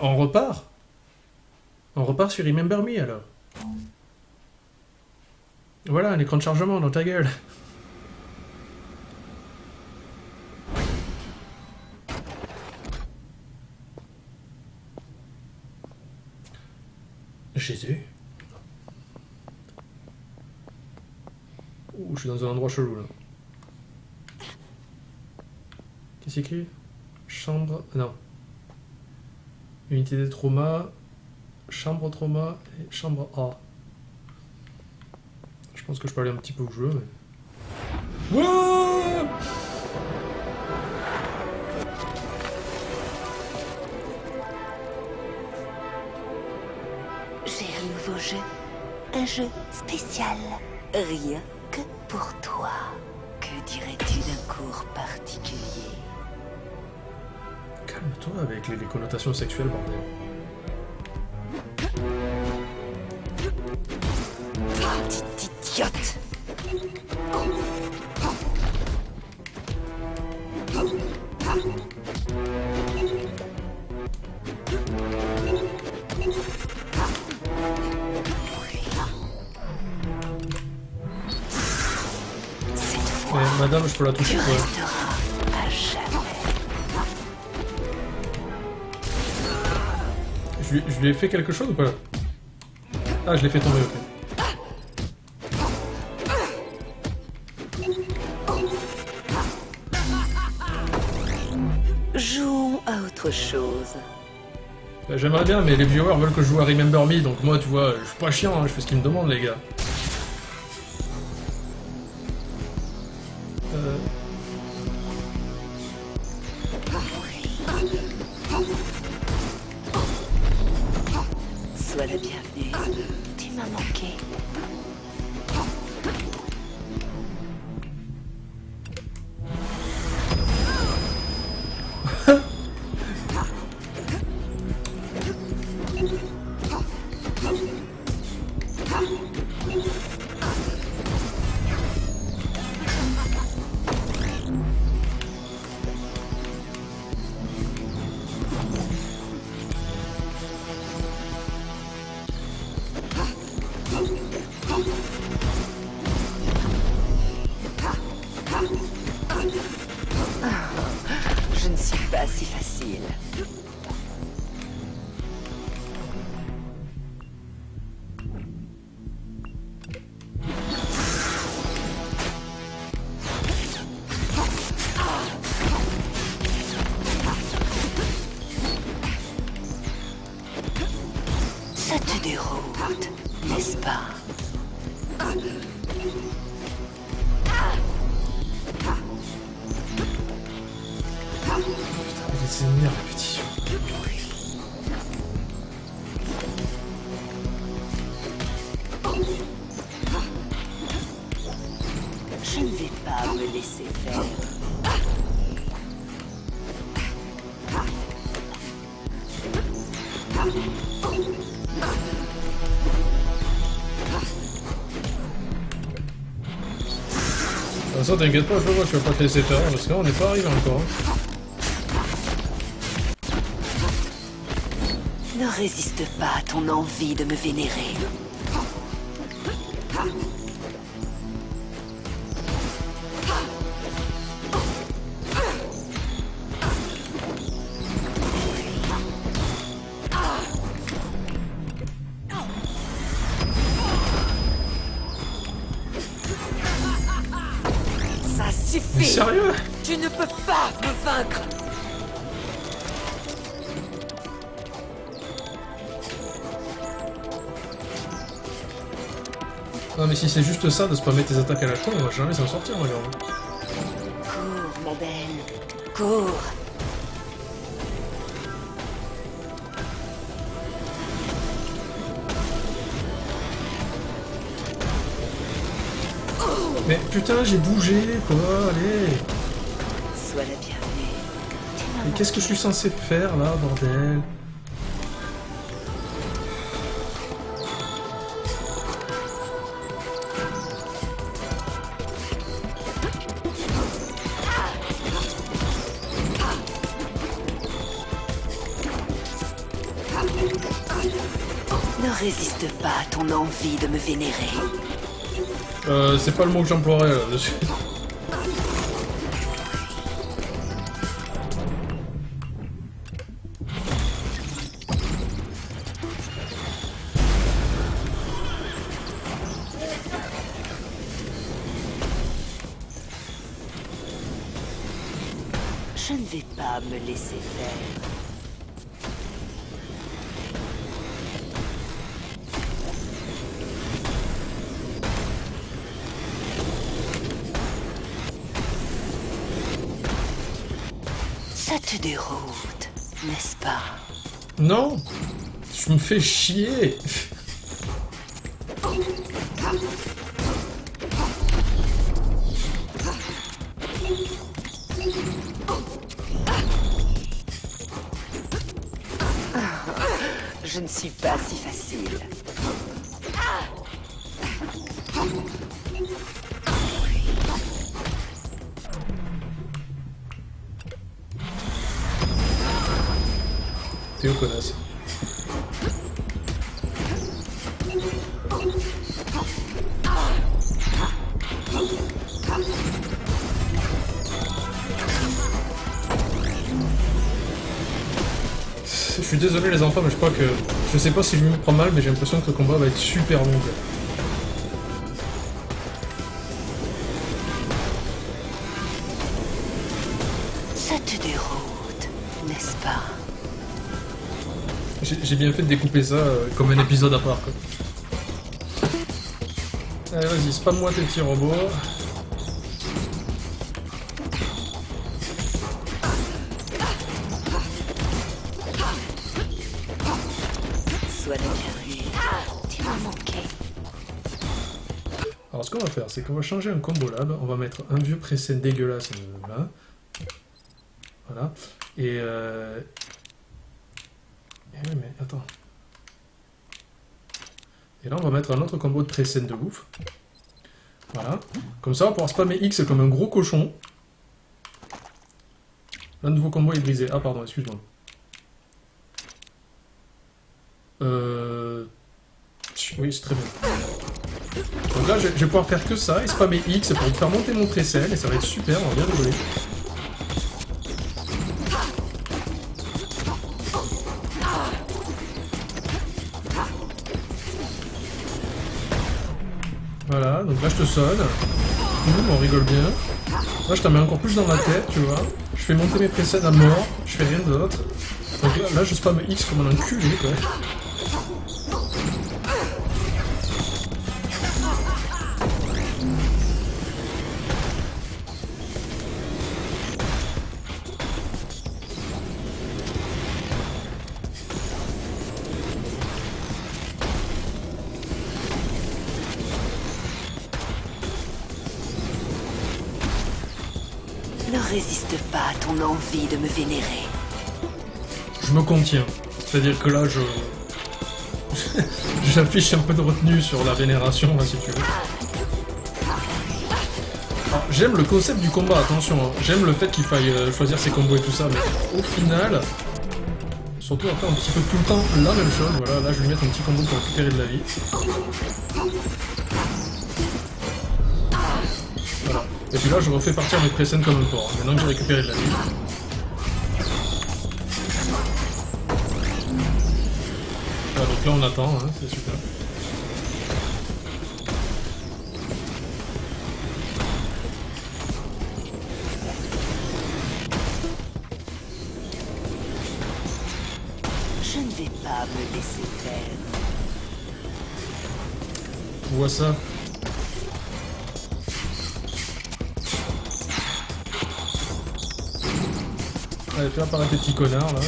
On repart? On repart sur Remember Me alors. Voilà, un écran de chargement dans ta gueule. Jésus. Ouh, je suis dans un endroit chelou là. Qu'est-ce qu'il écrit? Chambre... Non. Unité des traumas. Chambre trauma et chambre A. Je pense que je peux aller un petit peu où je veux, mais... Wouah! J'ai un nouveau jeu. Un jeu spécial. Rien que pour toi. Que dirais-tu d'un cours particulier? Calme-toi avec les connotations sexuelles, bordel. Petite idiote! Cette fois, Eh, madame, je peux la tu toucher, ouais. resteras à jamais. Je lui ai fait quelque chose ou pas? Ah, je l'ai fait tomber, ok. Jouons à autre chose. J'aimerais bien, mais les viewers veulent que je joue à Remember Me, donc moi, tu vois, je suis pas chiant, hein, je fais ce qu'ils me demandent, les gars. Sois le bienvenu. Tu m'as manqué. Je ne suis pas si facile. Ça te déroute, n'est-ce pas? Les ennemis à répétition. Je ne vais pas me laisser faire. Ça, t'inquiète pas, je vais pas te laisser faire, parce que là, on n'est pas arrivé encore. Hein. Ne résiste pas à ton envie de me vénérer. Ça Mais suffit! sérieux? Tu ne peux pas me vaincre! Non, mais si c'est juste ça, de spammer tes attaques à la con, on va jamais s'en sortir, moi, gars. Cours, ma belle. Cours. Mais putain, j'ai bougé, quoi, allez. Sois la bienvenue. Tu m'as Mais qu'est-ce que je suis censé faire, là, bordel? Ne résiste pas à ton envie de me vénérer. C'est pas le mot que j'emploierais là-dessus. Je ne vais pas me laisser faire. Ça te déroute, n'est-ce pas? Non, je me fais chier. Je ne suis pas si facile. T'es où, connasse? Je suis désolé les enfants, mais je crois que... Je sais pas si je me prends mal, mais j'ai l'impression que le combat va être super long. Quoi. Ça te déroute, n'est-ce pas? J'ai bien fait de découper ça comme un épisode à part. Quoi. Allez, vas-y, spam-moi tes petits robots. Sois le bienvenu. Tu m'as manqué. Alors ce qu'on va faire, c'est qu'on va changer un combo lab. On va mettre un vieux preset dégueulasse là. Voilà. Et oui, mais attends. Et là, on va mettre un autre combo de preset de ouf. Voilà. Comme ça, on va pouvoir spammer X comme un gros cochon. Là, le nouveau combo est brisé. Ah, pardon, excuse-moi. Oui, c'est très bien. Donc là, je vais pouvoir faire que ça et spammer X pour me faire monter mon preset. Et ça va être super, on va bien rigoler. Voilà, donc là je te sonne. On rigole bien. Là je t'en mets encore plus dans ma tête, tu vois. Je fais monter mes presets à mort, je fais rien d'autre. Donc là je spamme X comme un enculé, quoi. Ne résiste pas à ton envie de me vénérer. Je me contiens. C'est-à-dire que là je... J'affiche un peu de retenue sur la vénération, là, si tu veux. J'aime le concept du combat, attention. Hein. J'aime le fait qu'il faille choisir ses combos et tout ça, mais au final... Surtout à faire un petit peu tout le temps la même chose. Voilà, là je vais lui mettre un petit combo pour récupérer de la vie. Voilà. Et puis là je refais partir mes presets comme un porc. Maintenant que j'ai récupéré de la vie. Voilà, donc là on attend, hein, c'est super. Je ne vais pas me laisser faire. On voit ça. Allez, fais apparaître tes petits connards là.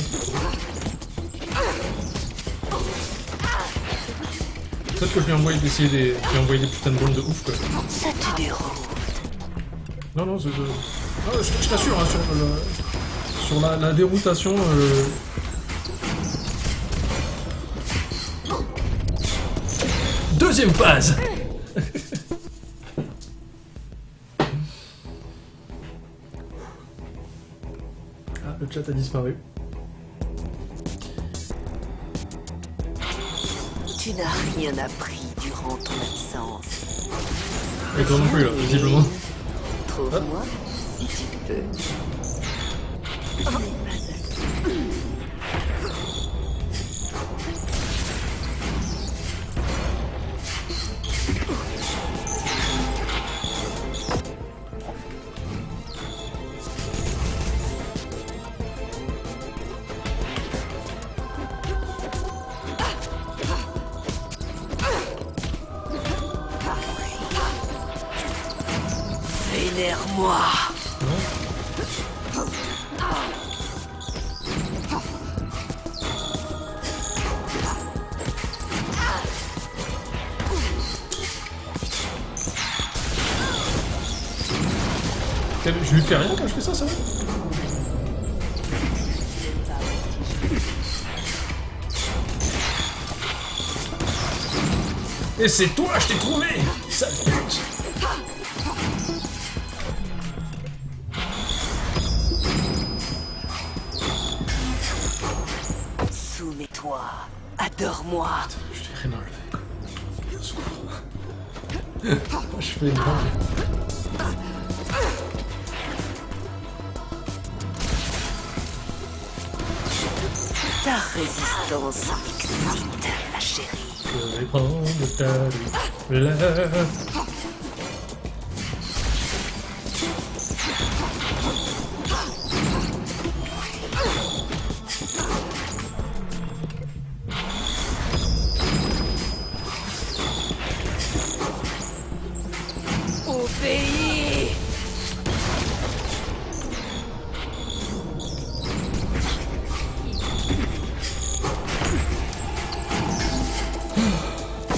Peut-être que je lui ai envoyé d'essayer des. Je lui ai envoyé des putains de bombes de ouf quoi. Ça te déroute. Non, non, je t'assure, hein, sur la déroutation. Deuxième phase. Ah, le chat a disparu. Tu n'as rien appris durant ton absence. Et toi non plus, là, visiblement. Trouve-moi si tu peux. Ce n'est pas assez. Vénère-moi. Non. Je lui fais rien quand je fais ça, ça va? Et c'est toi, je t'ai trouvé! Sale pute! Soumets-toi. Adore-moi. Je t'ai rien enlevé, quoi. Au secours. Je fais une grande. Ta résistance m'excite, ma chérie. Je vais prendre ta lèvre. Obéis.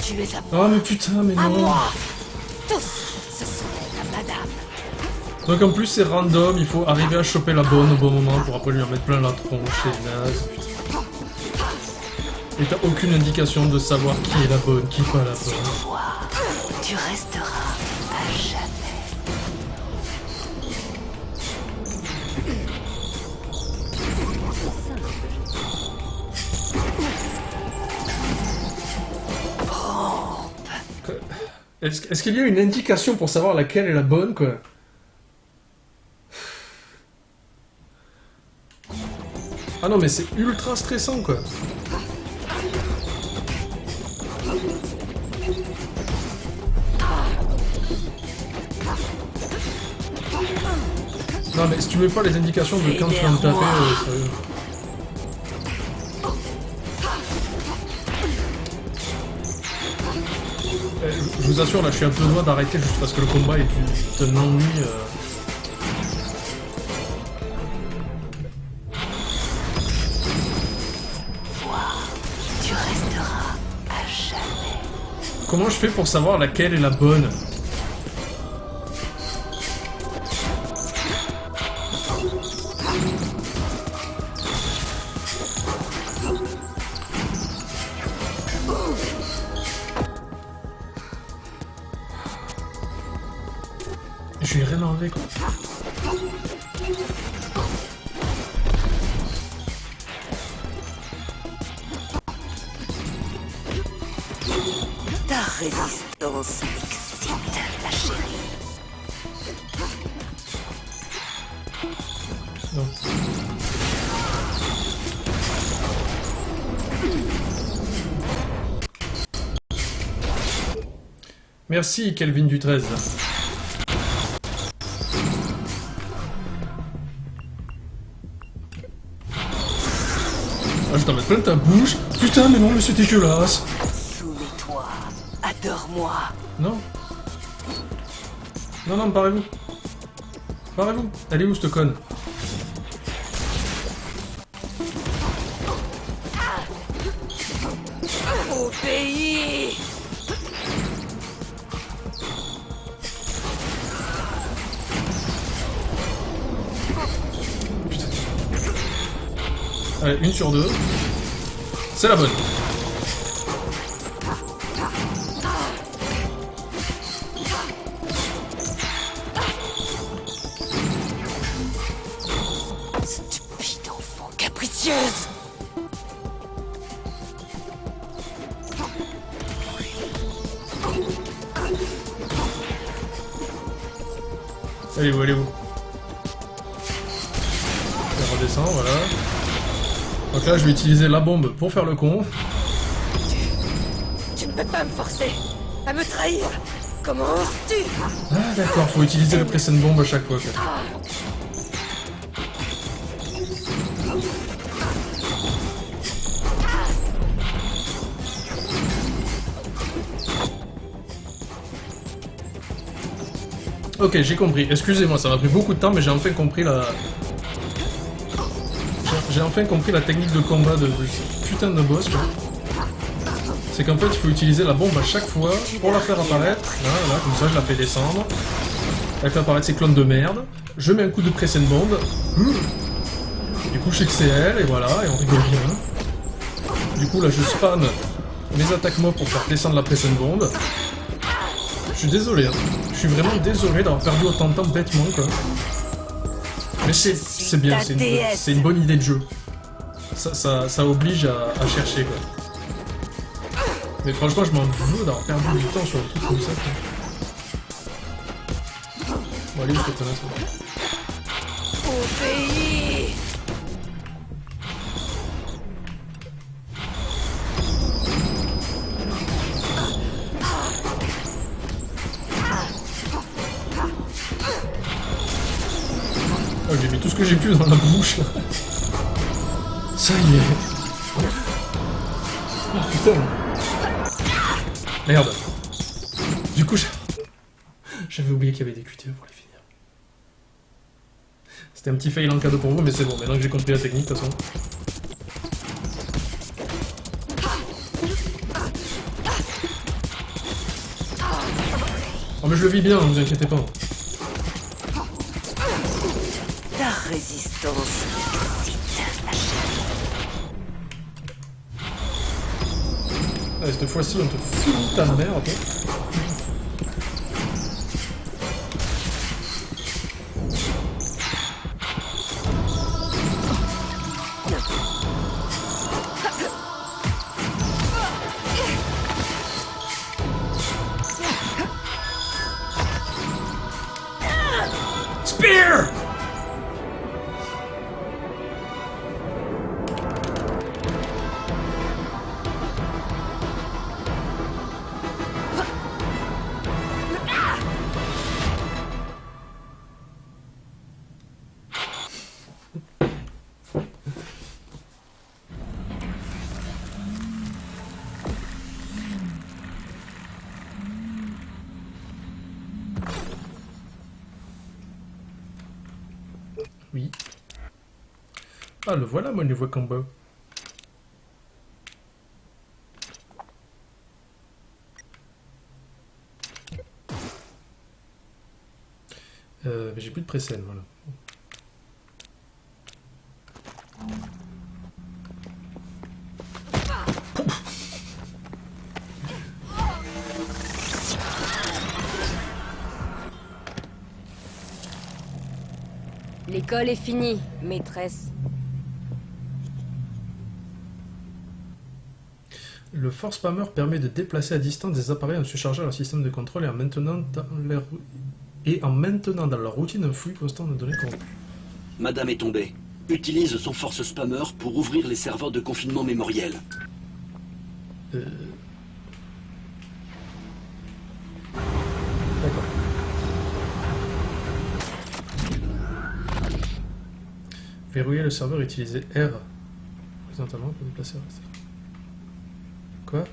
Tu es à moi. Oh mais putain, mais À non! moi. Tous se soulèvent à madame. Donc en plus c'est random, il faut arriver à choper la bonne au bon moment pour après lui en mettre plein la tronche, c'est naze, putain. Et t'as aucune indication de savoir qui est la bonne, qui pas la bonne. Cette fois, tu resteras à jamais. Est-ce qu'il y a une indication pour savoir laquelle est la bonne, quoi? Ah non mais c'est ultra stressant, quoi. Non mais si tu mets pas les indications de quand tu vas me taper, sérieux. Je vous assure, là, je suis un peu loin d'arrêter juste parce que le combat est un ennui. Tu resteras à jamais. Comment je fais pour savoir laquelle est la bonne? Je lui ai rien enlevé, quoi. Ta résistance m'excite, ma chérie. Non. Merci, Kelvin du 13. Ah, je t'en mets plein de ta bouche. Putain, mais non, mais c'est dégueulasse. Soumets-toi. Adore-moi. Non. Non, non, parez-vous. Parez-vous. Elle est où, cette conne? Obéis. Putain. Allez, 1 sur 2. C'est la bonne. Stupide enfant capricieuse. Elle est où? Elle est où? Elle redescend, voilà. Donc là, je vais utiliser la bombe pour faire le con. Tu ne peux pas me forcer à me trahir. Comment oses-tu? Ah d'accord, faut utiliser le press and bomb à chaque fois. Quoi. Ok, j'ai compris. Excusez-moi, ça m'a pris beaucoup de temps, mais j'ai enfin compris la... J'ai enfin compris la technique de combat de ce putain de boss, quoi. C'est qu'en fait, il faut utiliser la bombe à chaque fois pour la faire apparaître. Là, comme ça, je la fais descendre. Elle fait apparaître ses clones de merde. Je mets un coup de press and bomb. Du coup, je sais que c'est elle, et voilà, et on rigole bien. Du coup, là, je spam mes attaques mob pour faire descendre la press and bomb. Je suis désolé, hein. Je suis vraiment désolé d'avoir perdu autant de temps bêtement, quoi. Mais c'est bien, c'est une bonne idée de jeu. Ça oblige à chercher, quoi. Mais franchement, je m'en veux d'avoir perdu du temps sur le truc comme ça, quoi. Bon, allez, où cette connasse, là? Au pays. Oh, j'ai mis tout ce que j'ai pu dans la bouche, là. Ça y est. Oh, putain. Merde. Du coup, j'avais oublié qu'il y avait des QTE pour les finir. C'était un petit fail en cadeau pour vous, mais c'est bon, maintenant que j'ai compris la technique, de toute façon. Oh, mais je le vis bien, ne vous inquiétez pas. Ta résistance m'excite, ma chérie. Allez, cette fois-ci, on te fout ta mère, ok. Spear! Oui. Ah, le voilà, mon nouveau combo. Mais j'ai plus de pré-scène, voilà. L'école est finie, maîtresse. Le Force Spammer permet de déplacer à distance des appareils en surchargeant leur système de contrôle et en maintenant dans leur routine un flux constant de données corrompues. Madame est tombée. Utilise son Force Spammer pour ouvrir les serveurs de confinement mémoriel. D'accord. Verrouiller le serveur, utiliser R horizontalement pour déplacer. Quoi?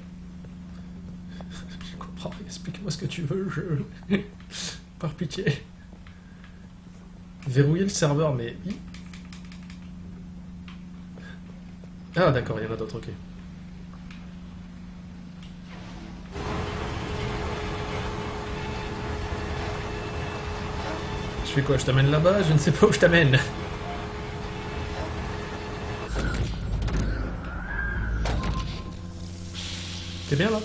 Je comprends rien, explique-moi ce que tu veux, je... Par pitié. Verrouiller le serveur, mais... Ah d'accord, il y en a d'autres, ok. Je fais quoi? Je t'amène là-bas? Je ne sais pas où je t'amène. T'es bien là?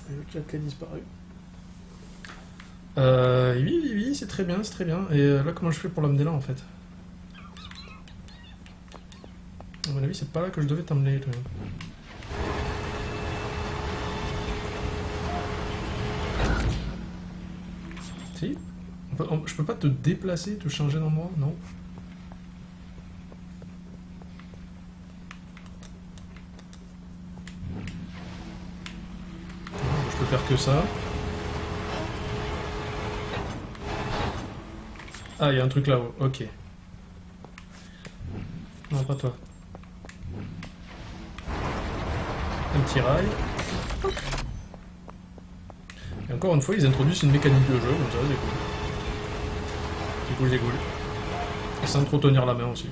Le Jack a disparu. Oui, c'est très bien, c'est très bien. Et là, comment je fais pour l'amener là, en fait? À mon avis, c'est pas là que je devais t'emmener, toi. Si? Je peux pas te déplacer, te changer d'endroit? Non? Je peux faire que ça. Ah, il y a un truc là-haut, ok. Non, pas toi. Un petit rail. Et encore une fois, ils introduisent une mécanique de jeu, comme ça, c'est cool. C'est cool, c'est cool. Et sans trop tenir la main aussi.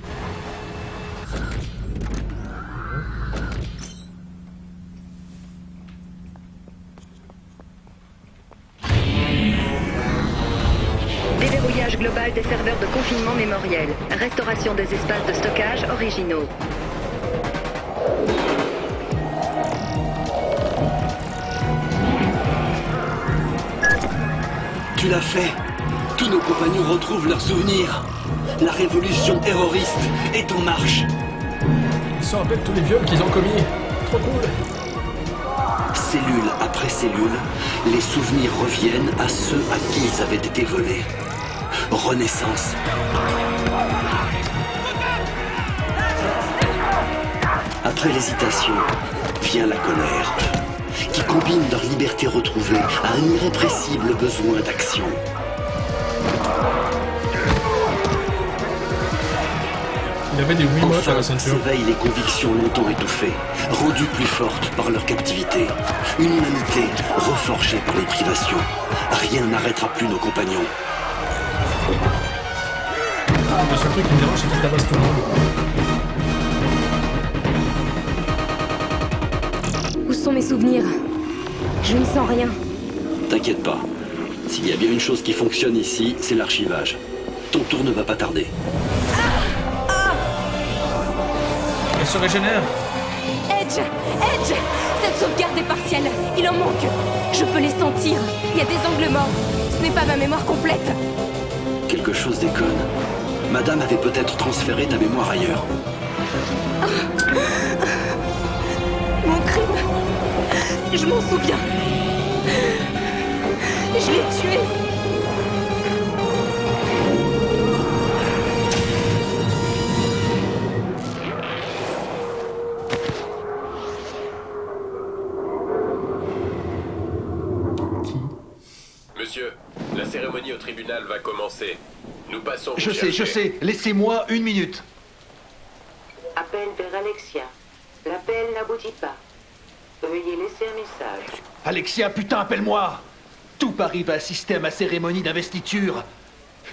Déverrouillage global des serveurs de confinement mémoriel. Restauration des espaces de stockage originaux. Tu l'as fait. Tous nos compagnons retrouvent leurs souvenirs. La révolution terroriste est en marche. Ils se rappellent tous les viols qu'ils ont commis. Trop cool. Cellule après cellule, les souvenirs reviennent à ceux à qui ils avaient été volés. Renaissance. Après l'hésitation, vient la colère, qui combine leur liberté retrouvée à un irrépressible besoin d'action. Il avait des Wiimotes à Enfin la ceinture. s'éveillent les convictions longtemps étouffées, rendues plus fortes par leur captivité. Une humanité reforgée par les privations. Rien n'arrêtera plus nos compagnons. Le seul truc qui me dérange, c'est qu'il tabasse tout le monde. Où sont mes souvenirs? Je ne sens rien. T'inquiète pas. S'il y a bien une chose qui fonctionne ici, c'est l'archivage. Ton tour ne va pas tarder. Elle se régénère. Edge! Edge! Cette sauvegarde est partielle. Il en manque. Je peux les sentir. Il y a des angles morts. Ce n'est pas ma mémoire complète. Quelque chose déconne. Madame avait peut-être transféré ta mémoire ailleurs. Mon crime. Je m'en souviens. Je l'ai tué. Monsieur, la cérémonie au tribunal va commencer. Nous passons. Je sais, laissez-moi 1 minute. Appel vers Alexia. L'appel n'aboutit pas. Veuillez laisser un message. Alexia, putain, appelle-moi. Tout Paris va assister à ma cérémonie d'investiture.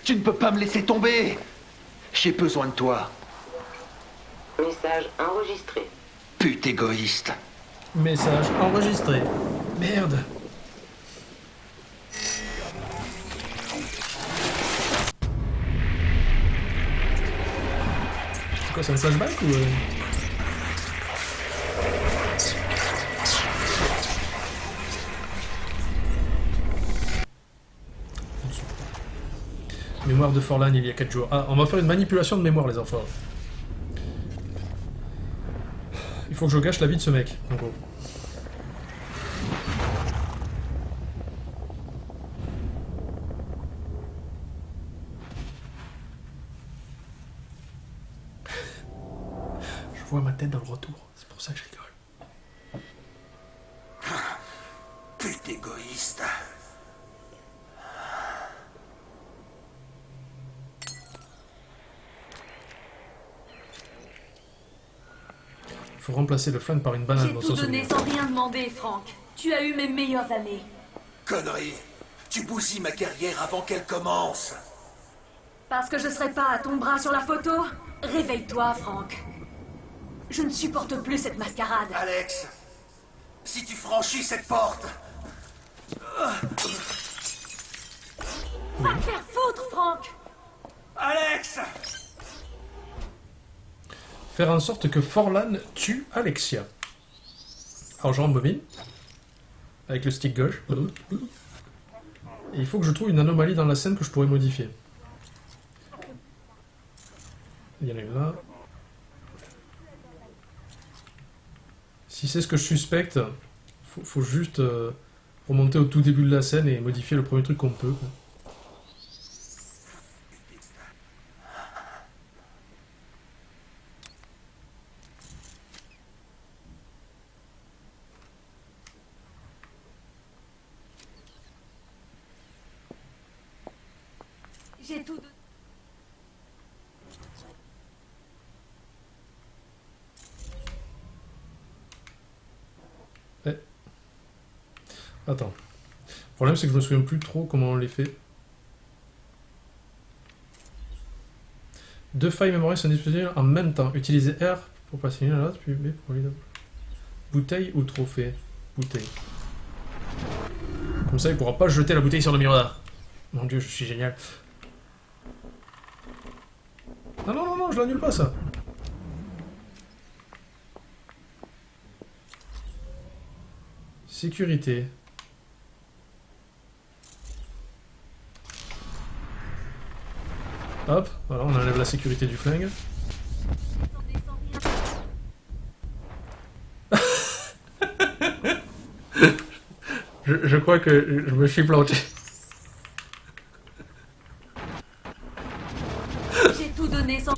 Tu ne peux pas me laisser tomber. J'ai besoin de toi. Message enregistré. Pute égoïste. Message enregistré. Merde. C'est quoi, c'est un flashback ou... Mémoire de Forlan il y a 4 jours. Ah, on va faire une manipulation de mémoire, les enfants. Il faut que je gâche la vie de ce mec, en gros. Je vois ma tête dans le retour, c'est pour ça que je rigole. Pute égoïste. Faut remplacer le flingue par une banane J'ai dans tout son donné souvenir. sans rien demander, Franck. Tu as eu mes meilleures années. Connerie. Tu bousilles ma carrière avant qu'elle commence. Parce que je serai pas à ton bras sur la photo? Réveille-toi, Franck. Je ne supporte plus cette mascarade. Alex, si tu franchis cette porte... Va te faire foutre, Franck! Alex! Faire en sorte que Forlan tue Alexia. Alors je rembobine. Avec le stick gauche. Et il faut que je trouve une anomalie dans la scène que je pourrais modifier. Il y en a une là. Si c'est ce que je suspecte, faut juste remonter au tout début de la scène et modifier le premier truc qu'on peut, quoi. J'ai tout donné. Attends. Le problème, c'est que je me souviens plus trop comment on les fait. 2 failles mémorielles sont disponibles en même temps. Utilisez R pour passer l'une à l'autre, puis B pour aller. Bouteille ou trophée? Bouteille. Comme ça, il pourra pas jeter la bouteille sur le miroir. Mon dieu, je suis génial. Non, non, non, non, je l'annule pas, ça. Sécurité. Hop, voilà, on enlève la sécurité du flingue. je crois que je me suis planté. J'ai tout donné sans...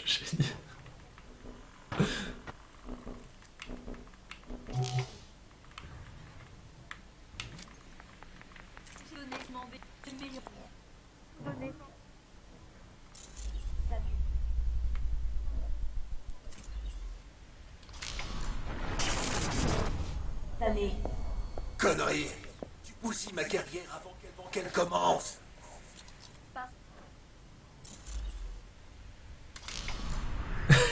Génial. Connerie! Tu bousilles ma carrière avant qu'elle commence!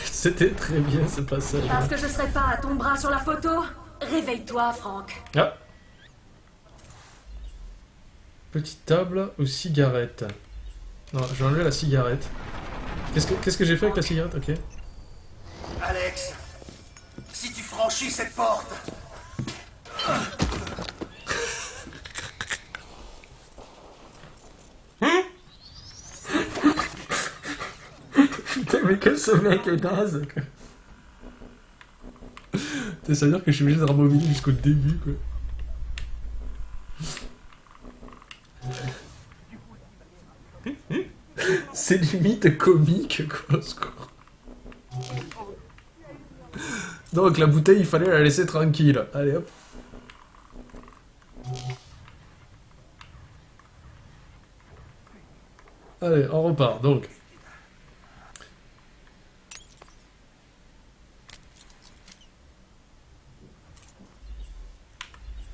C'était très bien ce passage. Parce que je serai pas à ton bras sur la photo. Réveille-toi, Franck. Ah. Petite table aux cigarettes. Non, je vais enlever la cigarette. Qu'est-ce que j'ai fait avec la cigarette? Ok. Alex! Si tu franchis cette porte! Putain, mais quel ce mec est naze, quoi. Putain, ça veut dire que je suis obligé de rembobiner jusqu'au début, quoi. C'est limite comique, quoi, au secours. Donc la bouteille, il fallait la laisser tranquille. Allez hop. Allez, on repart, donc.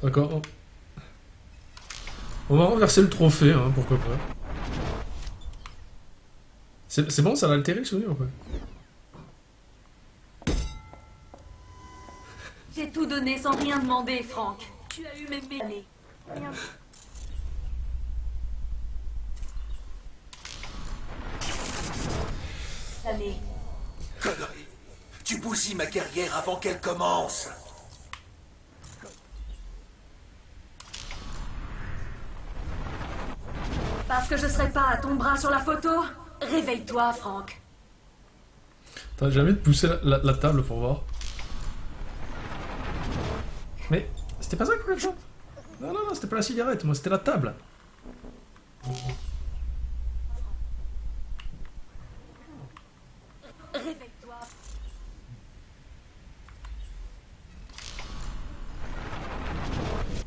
D'accord. On va renverser le trophée, hein, pourquoi pas. C'est bon, ça va altérer le souvenir ou pas? J'ai tout donné sans rien demander, Franck. Tu as eu mes années. Allez. Connerie! Tu bousilles ma carrière avant qu'elle commence! Parce que je serai pas à ton bras sur la photo. Réveille-toi, Franck. Attends, j'ai envie de pousser la table pour voir. Mais c'était pas ça que je voulais faire. Non, non, non, c'était pas la cigarette, moi, c'était la table. Réveille-toi.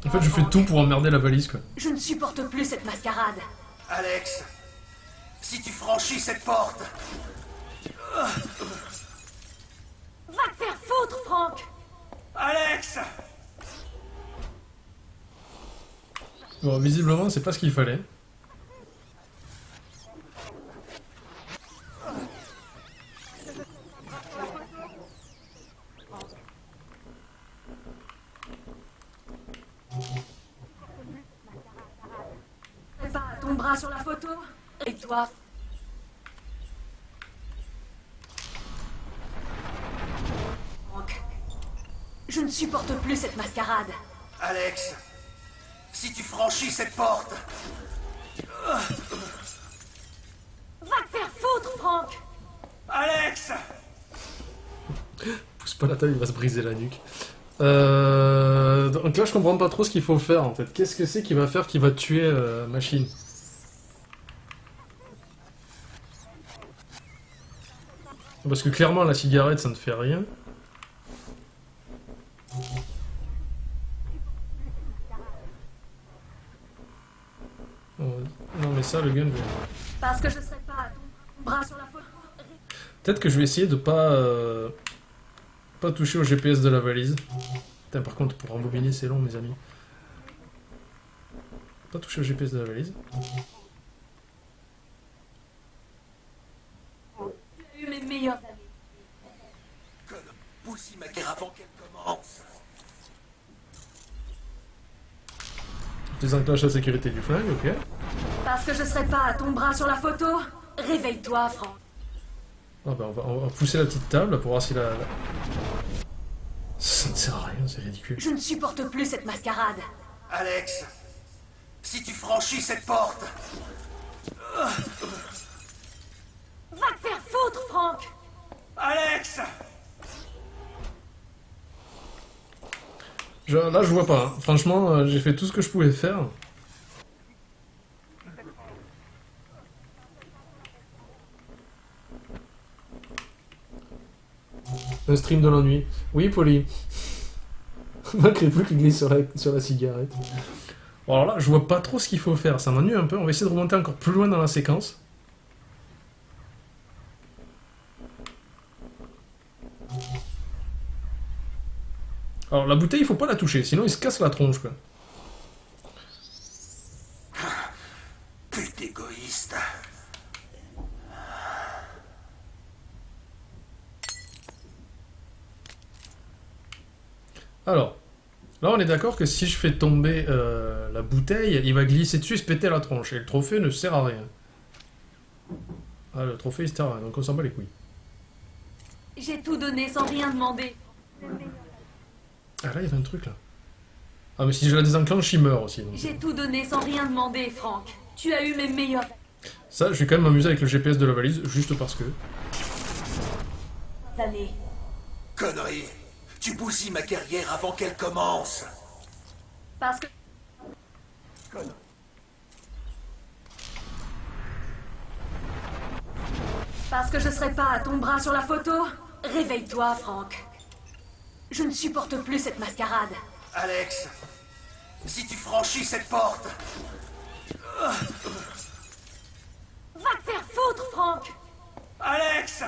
En fait, je fais tout pour emmerder la valise, quoi. Je ne supporte plus cette mascarade. Alex! Si tu franchis cette porte! Va te faire foutre, Franck. Alex! Bon, visiblement, c'est pas ce qu'il fallait. Pas à ton bras sur la photo. Et toi? Franck. Je ne supporte plus cette mascarade. Alex, si tu franchis cette porte... Va te faire foutre, Franck! Alex! Pousse pas la table, il va se briser la nuque. Donc là, je comprends pas trop ce qu'il faut faire en fait. Qu'est-ce que c'est qui va faire qui va tuer Machine? Parce que clairement, la cigarette, ça ne fait rien. Non, mais ça, le gun. Parce que je serai pas à ton bras sur la photo. Peut-être que je vais essayer de pas toucher au GPS de la valise. Putain, par contre, pour rembobiner, c'est long, mes amis. Pas toucher au GPS de la valise. J'ai eu mes meilleurs amis. Pousse ma guerre avant qu'elle commence. Désenclenche la sécurité du flingue, ok. Parce que je serai pas à ton bras sur la photo. Réveille-toi, Franck. Ah bah on va pousser la petite table pour voir si la... Ça ne sert à rien, c'est ridicule. Je ne supporte plus cette mascarade. Alex, si tu franchis cette porte... Va te faire foutre, Franck! Alex! Là, je vois pas. Hein. Franchement, j'ai fait tout ce que je pouvais faire. Un stream de l'ennui. Oui, Polly. Malgré plus qu'il glisse sur la cigarette. Bon, alors là, je vois pas trop ce qu'il faut faire. Ça m'ennuie un peu. On va essayer de remonter encore plus loin dans la séquence. Alors, la bouteille, il faut pas la toucher. Sinon, il se casse la tronche, quoi. Pute égoïste. Alors, là on est d'accord que si je fais tomber la bouteille, il va glisser dessus et se péter la tronche. Et le trophée ne sert à rien. Ah, le trophée il sert à rien, donc on s'en bat les couilles. J'ai tout donné sans rien demander. Ah là il y avait un truc là. Ah mais si je la désenclenche, il meurt aussi. Donc. J'ai tout donné sans rien demander, Franck. Tu as eu mes meilleurs Ça, je vais quand même m'amuser avec le GPS de la valise, juste parce que... années. Connerie! Tu bousilles ma carrière avant qu'elle commence! Parce que... Parce que je serai pas à ton bras sur la photo. Réveille-toi, Franck. Je ne supporte plus cette mascarade. Alex, si tu franchis cette porte... Va te faire foutre, Franck! Alex!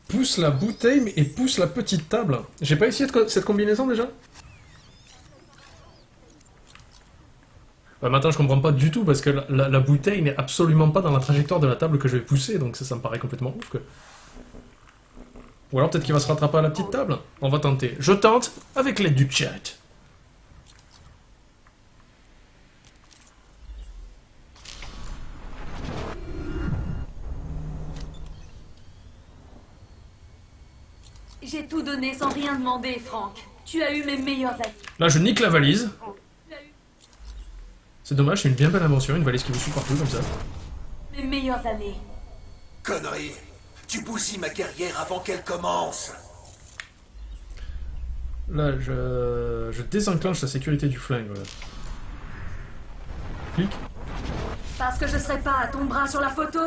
Pousse la bouteille et pousse la petite table. J'ai pas essayé cette combinaison déjà? Bah maintenant je comprends pas du tout parce que la bouteille n'est absolument pas dans la trajectoire de la table que je vais pousser, donc ça me paraît complètement ouf quoi. Ou alors peut-être qu'il va se rattraper à la petite table. On va tenter. Je tente avec l'aide du chat. J'ai tout donné sans rien demander, Franck. Tu as eu mes meilleurs amis. Là je nique la valise. C'est dommage, c'est une bien belle invention, une valise qui vous suit partout comme ça. Mes meilleures années. Connerie! Tu bousilles ma carrière avant qu'elle commence! Là, je désenclenche la sécurité du flingue. Voilà. Clic. Parce que je serai pas à ton bras sur la photo.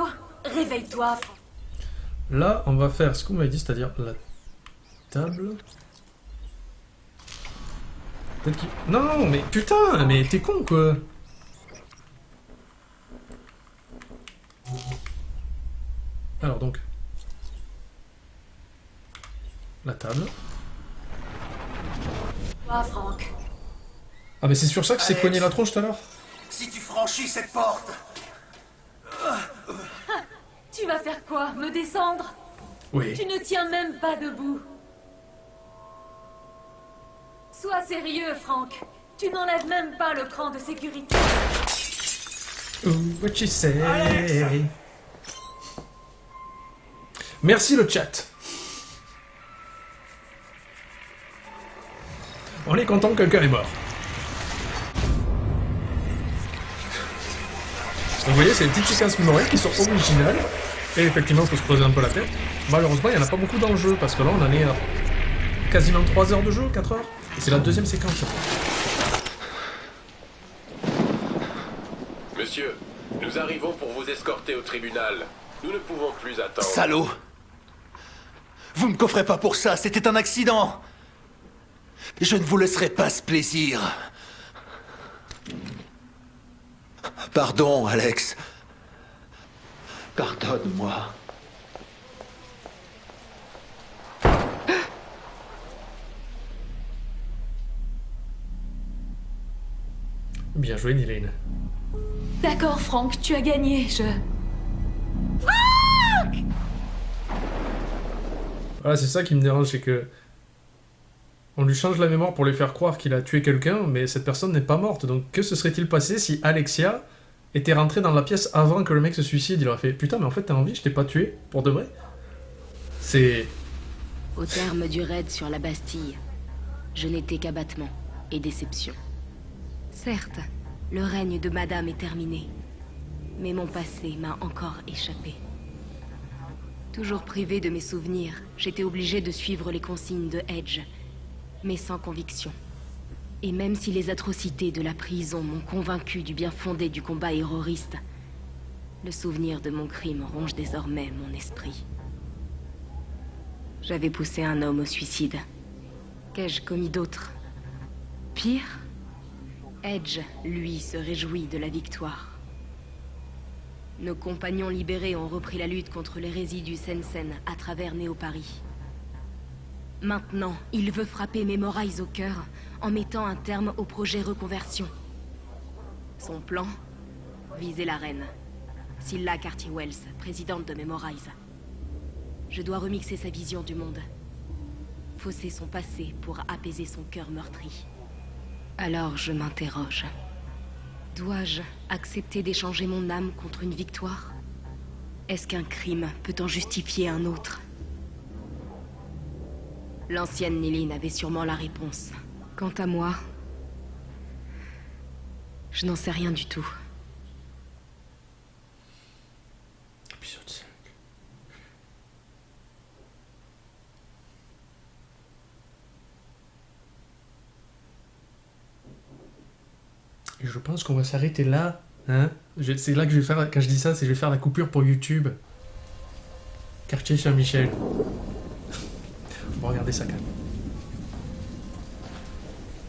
Réveille-toi, Franck. Là, on va faire ce qu'on m'avait dit, c'est-à-dire la table. Peut-être qu'il... Non, mais putain, mais t'es con quoi. Alors donc, la table. Toi, Franck. Ah mais c'est sur ça que c'est cogné la tronche tout à l'heure. Si tu franchis cette porte... Tu vas faire quoi? Me descendre? Oui. Tu ne tiens même pas debout. Sois sérieux, Franck. Tu n'enlèves même pas le cran de sécurité. Ooh, what you say? Merci le chat. On est content que quelqu'un est mort. Donc vous voyez, c'est des petites séquences mémorielles qui sont originales. Et effectivement, il faut se creuser un peu la tête. Malheureusement, il n'y en a pas beaucoup dans le jeu, parce que là, on en est à quasiment 3 heures de jeu, 4 heures. Et c'est la deuxième séquence. Monsieur, nous arrivons pour vous escorter au tribunal. Nous ne pouvons plus attendre. Salaud! Vous me coffrez pas pour ça, c'était un accident! Je ne vous laisserai pas ce plaisir. Pardon, Alex. Pardonne-moi. Bien joué, Nilane. D'accord, Franck, tu as gagné, Voilà, c'est ça qui me dérange, c'est que... On lui change la mémoire pour lui faire croire qu'il a tué quelqu'un, mais cette personne n'est pas morte. Donc que se serait-il passé si Alexia était rentrée dans la pièce avant que le mec se suicide? Il aurait fait « Putain, mais en fait, t'as envie, je t'ai pas tué, pour de vrai ?» C'est... Au terme du raid sur la Bastille, je n'étais qu'abattement et déception. Certes, le règne de Madame est terminé, mais mon passé m'a encore échappé. Toujours privé de mes souvenirs, j'étais obligé de suivre les consignes de Edge, mais sans conviction. Et même si les atrocités de la prison m'ont convaincu du bien fondé du combat héroïste, le souvenir de mon crime ronge désormais mon esprit. J'avais poussé un homme au suicide. Qu'ai-je commis d'autre? Pire, Edge, lui, se réjouit de la victoire. Nos compagnons libérés ont repris la lutte contre l'hérésie du Sensen à travers Néo-Paris. Maintenant, il veut frapper Memorize au cœur en mettant un terme au projet Reconversion. Son plan? Viser la reine. Scylla Carty-Wells, présidente de Memorize. Je dois remixer sa vision du monde. Fausser son passé pour apaiser son cœur meurtri. Alors je m'interroge. Dois-je accepter d'échanger mon âme contre une victoire? Est-ce qu'un crime peut en justifier un autre? L'ancienne Nilane avait sûrement la réponse. Quant à moi, je n'en sais rien du tout. Épisode 5. Et je pense qu'on va s'arrêter là, hein. C'est là que je vais faire, quand je dis ça, c'est que je vais faire la coupure pour YouTube. Quartier Saint-Michel. On va regarder ça quand même.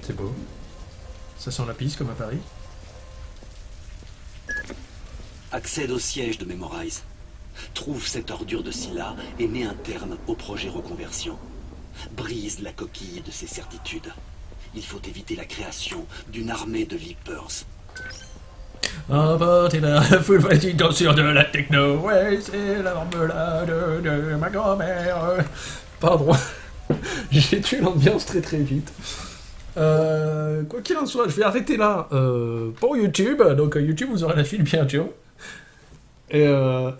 C'est beau. Ça sent la piste comme à Paris. Accède au siège de Memorize. Trouve cette ordure de Scylla et mets un terme au projet Reconversion. Brise la coquille de ses certitudes. Il faut éviter la création d'une armée de Leapers. Ah bah t'es la full fatigue sur de la techno. Ouais, c'est la marmelade de ma grand-mère. Pardon. J'ai tué l'ambiance très très vite. Quoi qu'il en soit, je vais arrêter là pour YouTube. Donc YouTube, vous aurez la file bientôt. Et je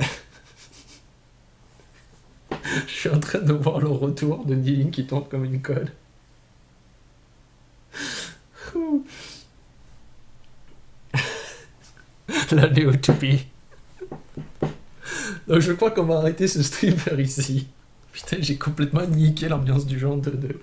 suis en train de voir le retour de Nilane qui tombe comme une conne. La néotopie. Donc je crois qu'on va arrêter ce stream vers ici. Putain, j'ai complètement niqué l'ambiance du genre de